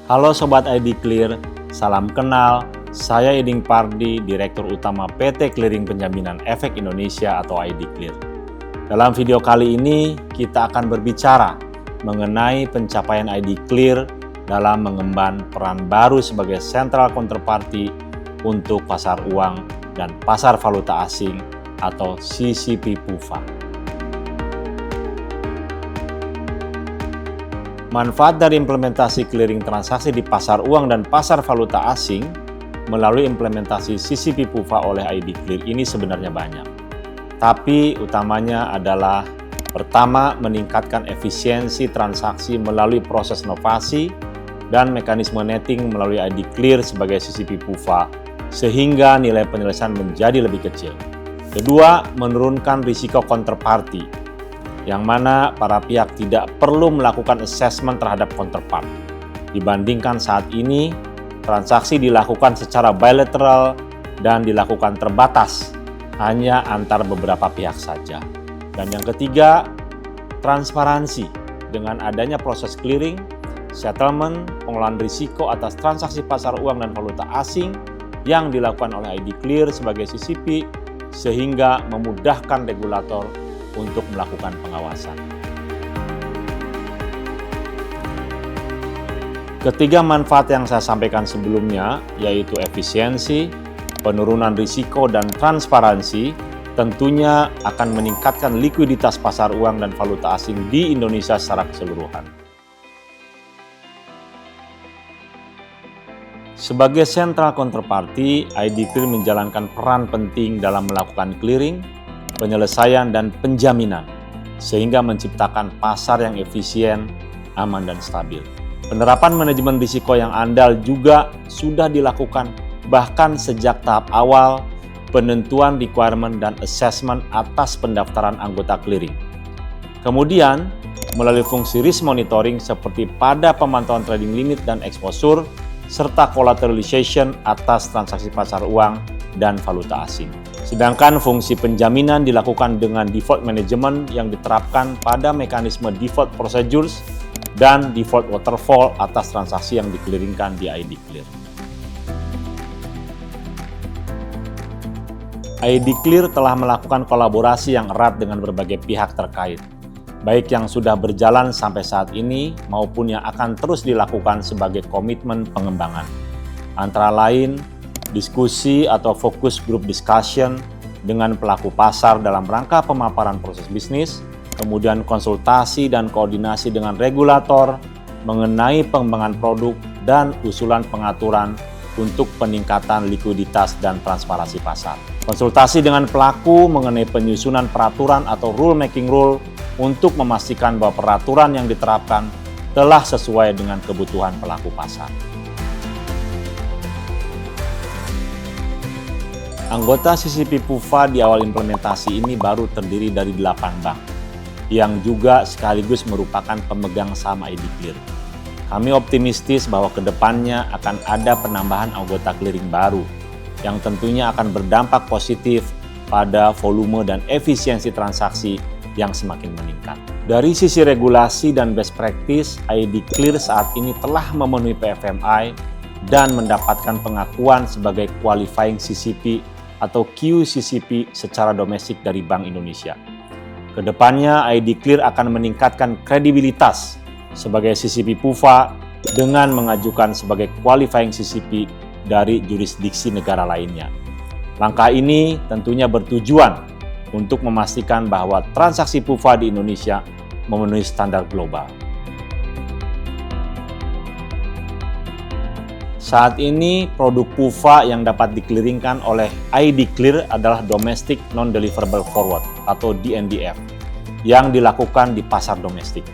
Halo Sobat ID Clear, salam kenal. Saya Iding Pardi, Direktur Utama PT Clearing Penjaminan Efek Indonesia atau ID Clear. Dalam video kali ini, kita akan berbicara mengenai pencapaian ID Clear dalam mengemban peran baru sebagai Central Counterparty untuk pasar uang dan pasar valuta asing atau CCP PUVA. Manfaat dari implementasi clearing transaksi di pasar uang dan pasar valuta asing melalui implementasi CCP PUVA oleh ID Clear ini sebenarnya banyak. Tapi utamanya adalah pertama, meningkatkan efisiensi transaksi melalui proses inovasi dan mekanisme netting melalui ID Clear sebagai CCP PUVA sehingga nilai penyelesaian menjadi lebih kecil. Kedua, menurunkan risiko counterparty, yang mana para pihak tidak perlu melakukan assessment terhadap counterpart. Dibandingkan saat ini, transaksi dilakukan secara bilateral dan dilakukan terbatas, hanya antar beberapa pihak saja. Dan yang ketiga, transparansi. Dengan adanya proses clearing, settlement, pengelolaan risiko atas transaksi pasar uang dan valuta asing yang dilakukan oleh ID Clear sebagai CCP, sehingga memudahkan regulator untuk melakukan pengawasan. Ketiga manfaat yang saya sampaikan sebelumnya, yaitu efisiensi, penurunan risiko, dan transparansi, tentunya akan meningkatkan likuiditas pasar uang dan valuta asing di Indonesia secara keseluruhan. Sebagai Central Counterparty, ID Clear menjalankan peran penting dalam melakukan clearing, penyelesaian, dan penjaminan, sehingga menciptakan pasar yang efisien, aman, dan stabil. Penerapan manajemen risiko yang andal juga sudah dilakukan bahkan sejak tahap awal penentuan requirement dan assessment atas pendaftaran anggota clearing. Kemudian, melalui fungsi risk monitoring seperti pada pemantauan trading limit dan exposure, serta collateralization atas transaksi pasar uang dan valuta asing. Sedangkan fungsi penjaminan dilakukan dengan default management yang diterapkan pada mekanisme default procedures dan default waterfall atas transaksi yang dikeliringkan di ID Clear. ID Clear telah melakukan kolaborasi yang erat dengan berbagai pihak terkait, baik yang sudah berjalan sampai saat ini maupun yang akan terus dilakukan sebagai komitmen pengembangan. Antara lain, diskusi atau fokus group discussion dengan pelaku pasar dalam rangka pemaparan proses bisnis, kemudian konsultasi dan koordinasi dengan regulator mengenai pengembangan produk dan usulan pengaturan untuk peningkatan likuiditas dan transparansi pasar. Konsultasi dengan pelaku mengenai penyusunan peraturan atau rule making rule untuk memastikan bahwa peraturan yang diterapkan telah sesuai dengan kebutuhan pelaku pasar. Anggota CCP PUVA di awal implementasi ini baru terdiri dari 8 bank, yang juga sekaligus merupakan pemegang saham ID Clear. Kami optimistis bahwa kedepannya akan ada penambahan anggota clearing baru, yang tentunya akan berdampak positif pada volume dan efisiensi transaksi yang semakin meningkat. Dari sisi regulasi dan best practice, ID Clear saat ini telah memenuhi PFMI dan mendapatkan pengakuan sebagai qualifying CCP atau QCCP secara domestik dari Bank Indonesia. Kedepannya, ID Clear akan meningkatkan kredibilitas sebagai CCP PUVA dengan mengajukan sebagai qualifying CCP dari jurisdiksi negara lainnya. Langkah ini tentunya bertujuan untuk memastikan bahwa transaksi PUVA di Indonesia memenuhi standar global. Saat ini, produk PUVA yang dapat dikeliringkan oleh ID Clear adalah Domestic Non-Deliverable Forward atau DNDF yang dilakukan di pasar domestik.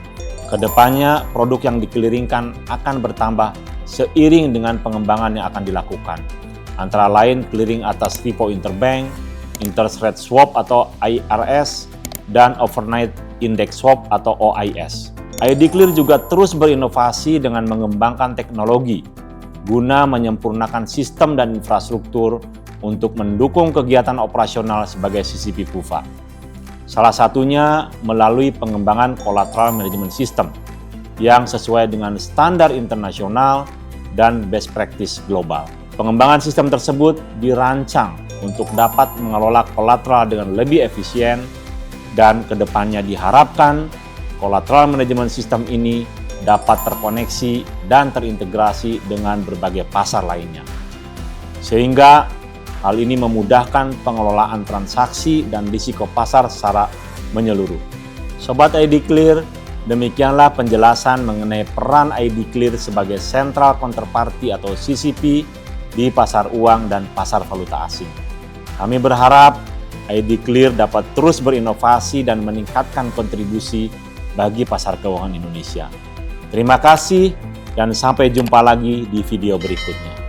Kedepannya, produk yang dikeliringkan akan bertambah seiring dengan pengembangan yang akan dilakukan. Antara lain clearing atas repo interbank, interest rate swap atau IRS, dan overnight index swap atau OIS. ID Clear juga terus berinovasi dengan mengembangkan teknologi guna menyempurnakan sistem dan infrastruktur untuk mendukung kegiatan operasional sebagai CCP PUVA. Salah satunya melalui pengembangan collateral management system yang sesuai dengan standar internasional dan best practice global. Pengembangan sistem tersebut dirancang untuk dapat mengelola kolateral dengan lebih efisien dan kedepannya diharapkan collateral management system ini dapat terkoneksi dan terintegrasi dengan berbagai pasar lainnya. Sehingga hal ini memudahkan pengelolaan transaksi dan risiko pasar secara menyeluruh. Sobat ID Clear, demikianlah penjelasan mengenai peran ID Clear sebagai Central Counterparty atau CCP di pasar uang dan pasar valuta asing. Kami berharap ID Clear dapat terus berinovasi dan meningkatkan kontribusi bagi pasar keuangan Indonesia. Terima kasih dan sampai jumpa lagi di video berikutnya.